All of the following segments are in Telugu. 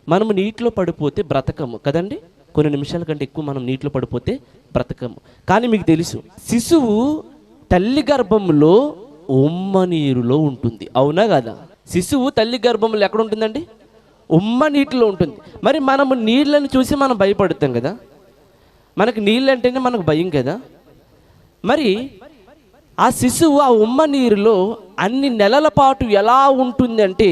మనము నీటిలో పడిపోతే బ్రతకము కదండి. కొన్ని నిమిషాల కంటే ఎక్కువ మనం నీటిలో పడిపోతే బ్రతకము. కానీ మీకు తెలుసు, శిశువు తల్లి గర్భంలో ఉమ్మ నీరులో ఉంటుంది, అవునా కదా? శిశువు తల్లి గర్భంలో ఎక్కడ ఉంటుందండి? ఉమ్మ నీటిలో ఉంటుంది. మరి మనము నీళ్ళని చూసి మనం భయపడుతాం కదా, మనకు నీళ్ళు అంటేనే మనకు భయం కదా. మరి ఆ శిశువు ఆ ఉమ్మ నీరులో అన్ని నెలల పాటు ఎలా ఉంటుంది అంటే,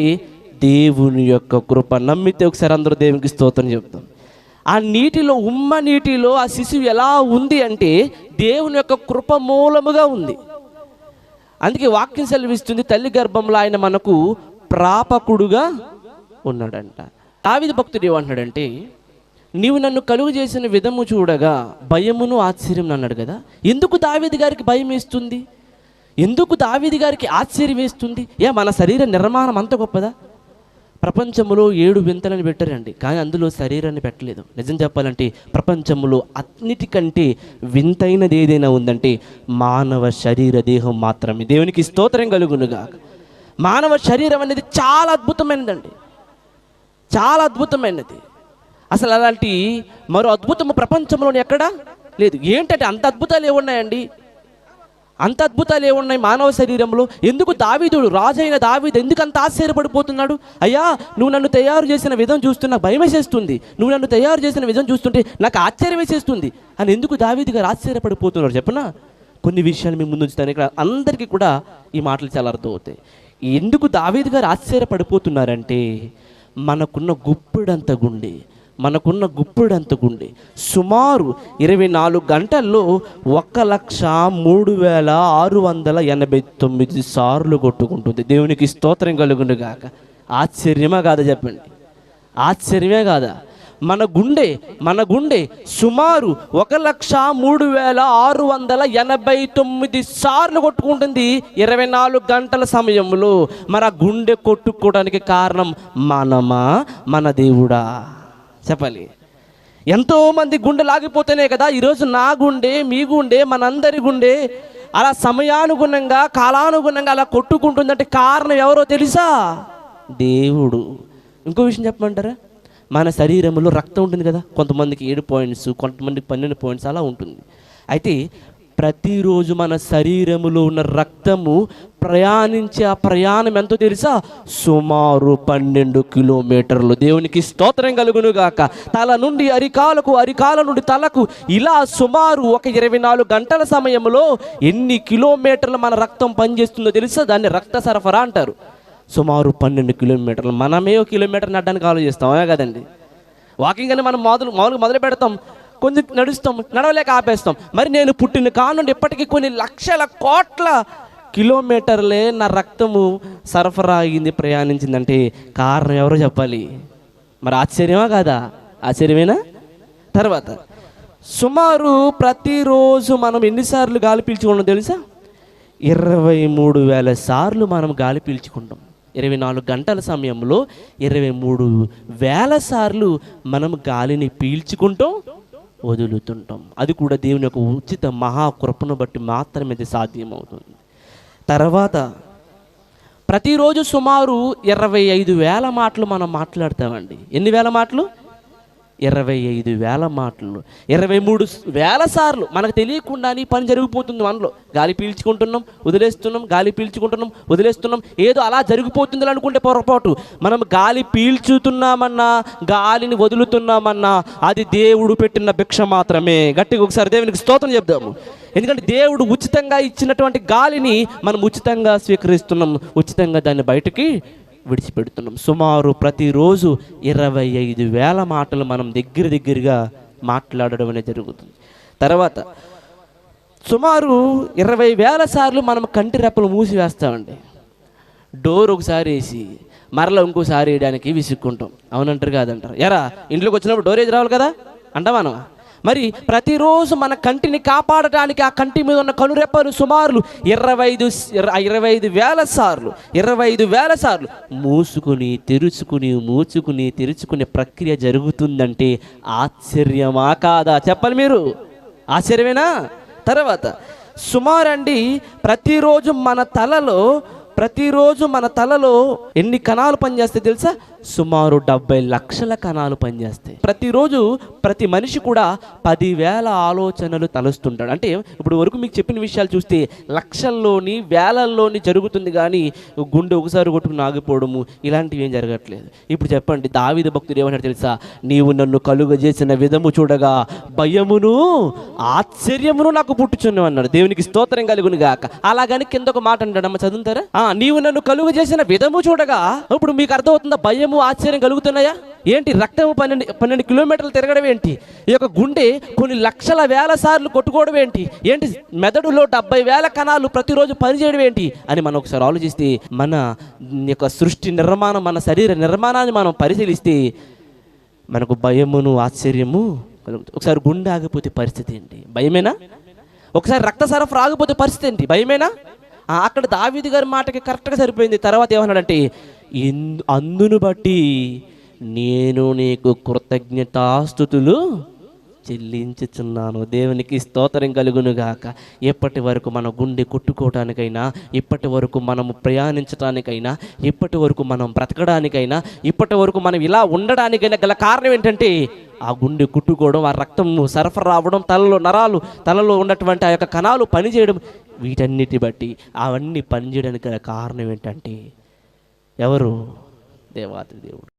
దేవుని యొక్క కృప. నమ్మితే ఒకసారి అందరూ దేవునికి స్తోత్రం చెప్తాం. ఆ నీటిలో, ఉమ్మ నీటిలో ఆ శిశువు ఎలా ఉంది అంటే దేవుని యొక్క కృప మూలముగా ఉంది. అందుకే వాక్యం సెలవిస్తుంది, తల్లి గర్భంలో ఆయన మనకు ప్రాపకుడుగా ఉన్నాడంట. దావీదు భక్తుడు ఏమంటున్నాడంటే, నీవు నన్ను కలుగు చేసిన విధము చూడగా భయమును ఆశ్చర్యం అన్నాడు కదా. ఎందుకు దావీదు గారికి భయం వేస్తుంది? ఎందుకు దావీదు గారికి ఆశ్చర్యం వేస్తుంది? మన శరీర నిర్మాణం అంత గొప్పదా? ప్రపంచంలో 7 వింతలను పెట్టారండి, కానీ అందులో శరీరాన్ని పెట్టలేదు. నిజం చెప్పాలంటే ప్రపంచంలో అన్నిటికంటే వింతైనది ఏదైనా ఉందంటే మానవ శరీర దేహం మాత్రమే. దేవునికి స్తోత్రం కలుగునుగా. మానవ శరీరం అనేది చాలా అద్భుతమైనదండి, చాలా అద్భుతమైనది. అసలు అలాంటి మరో అద్భుతము ప్రపంచంలోని ఎక్కడా లేదు. ఏంటంటే అంత అద్భుతాలు ఏమున్నాయండి, అంత అద్భుతాలు ఏమున్నాయి మానవ శరీరంలో? ఎందుకు దావీదుడు, రాజైన దావీదు ఎందుకు అంత ఆశ్చర్యపడిపోతున్నాడు? అయ్యా, నువ్వు నన్ను తయారు చేసిన విధం చూస్తే నాకు భయం వేసేస్తుంది, నువ్వు నన్ను తయారు చేసిన విధం చూస్తుంటే నాకు ఆశ్చర్యం వేసేస్తుంది అని ఎందుకు దావీదు గారు ఆశ్చర్యపడిపోతున్నాడు చెప్పనా? కొన్ని విషయాలు మేము ముందు ఉంచుతాను. ఇక్కడ అందరికీ కూడా ఈ మాటలు చాలా అర్థం అవుతాయి. ఎందుకు దావీదు గారు ఆశ్చర్యపడిపోతున్నారంటే, మనకున్న గుప్పెడంత గుండె, మనకున్న గుప్పెడంత గుండె సుమారు 24 గంటల్లో 1,03,689 సార్లు కొట్టుకుంటుంది. దేవునికి స్తోత్రం కలుగును గాక. ఆశ్చర్యమా కాదా చెప్పండి? ఆశ్చర్యమే కాదా? మన గుండె సుమారు 1,03,689 సార్లు కొట్టుకుంటుంది 24 గంటల సమయంలో. మరి ఆ గుండె కొట్టుకోవడానికి కారణం మనమా, మన దేవుడా? చెప్పాలి. ఎంతోమంది గుండె లాగిపోతేనే కదా ఈరోజు నా గుండె, మీ గుండె, మనందరి గుండె అలా సమయానుగుణంగా, కాలానుగుణంగా అలా కొట్టుకుంటుందంటే కారణం ఎవరో తెలుసా? దేవుడు. ఇంకో విషయం చెప్పమంటారా? మన శరీరంలో రక్తం ఉంటుంది కదా, కొంతమందికి 7 పాయింట్స్, కొంతమందికి 12 పాయింట్స్ అలా ఉంటుంది. అయితే ప్రతిరోజు మన శరీరములో ఉన్న రక్తము ప్రయాణించే ఆ ప్రయాణం ఎంతో తెలుసా? సుమారు 12 కిలోమీటర్లు. దేవునికి స్తోత్రం కలుగును గాక. తల నుండి అరికాలకు, అరికాల నుండి తలకు, ఇలా సుమారు ఒక 24 గంటల సమయంలో ఎన్ని కిలోమీటర్లు మన రక్తం పనిచేస్తుందో తెలుసా? దాన్ని రక్త సరఫరా అంటారు. సుమారు 12 కిలోమీటర్లు. మనమే ఒక కిలోమీటర్ నడడానికి ఆలోచిస్తాం కదండి. వాకింగ్ అని మనం మామూలుగా మొదలు పెడతాం, కొంచెం నడుస్తాం, నడవలేక ఆపేస్తాం. మరి నేను పుట్టిన కానుండి ఇప్పటికీ కొన్ని లక్షల కోట్ల కిలోమీటర్లే నా రక్తము సరఫరా అయింది, ప్రయాణించిందంటే కారణం ఎవరో చెప్పాలి. మరి ఆశ్చర్యమా కాదా? ఆశ్చర్యమేనా? తర్వాత సుమారు ప్రతిరోజు మనం ఎన్నిసార్లు గాలి పీల్చుకుంటాం తెలుసా? 23,000 సార్లు మనం గాలి పీల్చుకుంటాం. 24 గంటల సమయంలో 23,000 సార్లు మనం గాలిని పీల్చుకుంటాం, వదులుతుంటాం. అది కూడా దేవుని యొక్క ఉచిత మహాకృపను బట్టి మాత్రమే ఇది సాధ్యమవుతుంది. తర్వాత ప్రతిరోజు సుమారు 25,000 మాటలు మనం మాట్లాడతామండి. ఎన్ని వేల మాటలు? 25,000 మాటలు. 23,000 సార్లు మనకు తెలియకుండా ఈ పని జరిగిపోతుంది. మనలో గాలి పీల్చుకుంటున్నాం, వదిలేస్తున్నాం, గాలి పీల్చుకుంటున్నాం, వదిలేస్తున్నాం. ఏదో అలా జరిగిపోతుంది అనుకుంటే పొరపాటు. మనం గాలి పీల్చుతున్నామన్నా, గాలిని వదులుతున్నామన్నా అది దేవుడు పెట్టిన భిక్ష మాత్రమే. గట్టిగా ఒకసారి దేవునికి స్తోత్రం చెప్దాము. ఎందుకంటే దేవుడు ఉచితంగా ఇచ్చినటువంటి గాలిని మనం ఉచితంగా స్వీకరిస్తున్నాం, ఉచితంగా దాన్ని బయటికి విడిచిపెడుతున్నాం. సుమారు ప్రతిరోజు 25,000 మాటలు మనం దగ్గరగా మాట్లాడడం అనేది జరుగుతుంది. తర్వాత సుమారు 20,000 సార్లు మనం కంటి రెప్పలు మూసివేస్తామండి. డోర్ ఒకసారి వేసి మరలా ఇంకోసారి వేయడానికి విసుక్కుంటాం. అవునంటారు కాదంటారు? ఇంట్లోకి వచ్చినప్పుడు డోర్ వేసి రావాలి కదా అంటాం మనం. మరి ప్రతిరోజు మన కంటిని కాపాడటానికి ఆ కంటి మీద ఉన్న కనురెప్పలు సుమారు 25,000 సార్లు మూసుకుని తెరుచుకునే ప్రక్రియ జరుగుతుందంటే ఆశ్చర్యమా కాదా? చెప్పాలి మీరు. ఆశ్చర్యమేనా? తర్వాత సుమారు అండి ప్రతిరోజు మన తలలో ఎన్ని కణాలు పనిచేస్తాయి తెలుసా? సుమారు 70 లక్షల కణాలు పనిచేస్తాయి. ప్రతిరోజు ప్రతి మనిషి కూడా 10,000 ఆలోచనలు తలుస్తుంటాడు. అంటే ఇప్పుడు వరకు మీకు చెప్పిన విషయాలు చూస్తే లక్షల్లోని వేలల్లోని జరుగుతుంది, కానీ గుండె ఒకసారి కొట్టుకుని ఆగిపోవడము ఇలాంటివి ఏం జరగట్లేదు. ఇప్పుడు చెప్పండి, దావీదు భక్తుడు ఏమన్నాడు తెలుసా? నీవు నన్ను కలుగజేసిన విధము చూడగా భయమును ఆశ్చర్యమును నాకు పుట్టుచున్నావు అన్నాడు. దేవునికి స్తోత్రం కలుగును గాక. అలాగని కింద ఒక మాట అంటాడు, అమ్మ చదువుతారా? నీవు నన్ను కలుగజేసిన విధము చూడగా. ఇప్పుడు మీకు అర్థమవుతుందా? భయము ఆశ్చర్యం కలుగుతున్నాయా? ఏంటి రక్తము 12 కిలోమీటర్లు తిరగడం ఏంటి? ఈ యొక్క గుండె కొన్ని లక్షల వేల సార్లు కొట్టుకోవడం ఏంటి? మెదడులో 70,000 కణాలు ప్రతిరోజు పనిచేయడం ఏంటి అని మనం ఒకసారి ఆలోచిస్తే, మన యొక్క సృష్టి నిర్మాణం, మన శరీర నిర్మాణాన్ని మనం పరిశీలిస్తే మనకు భయమును ఆశ్చర్యము కలుగుతుంది. ఒకసారి గుండె ఆగిపోతే పరిస్థితి ఏంటి? భయమేనా? ఒకసారి రక్త సరఫరా ఆగిపోతే పరిస్థితి ఏంటి? భయమేనా? అక్కడ దావీదు గారి మాటకి కరెక్ట్గా సరిపోయింది. తర్వాత ఏమన్నాడంటే, అందును బట్టి నేను నీకు కృతజ్ఞతాస్తుతులు చెల్లించుచున్నాను. దేవునికి స్తోత్రం కలుగును గాక. ఎప్పటి వరకు మన గుండె కొట్టుకోవడానికైనా, ఇప్పటి వరకు మనము ప్రయాణించడానికైనా, ఇప్పటి వరకు మనం బ్రతకడానికైనా, ఇప్పటి వరకు మనం ఇలా ఉండడానికైనా గల కారణం ఏంటంటే ఆ గుండె కుట్టుకోవడం, ఆ రక్తం సరఫరా రావడం, తలలో ఉన్నటువంటి ఆ యొక్క కణాలు పనిచేయడం, వీటన్నిటి బట్టి అవన్నీ పనిచేయడానికి గల కారణం ఏంటంటే ఎవరు? దేవాది దేవుడు.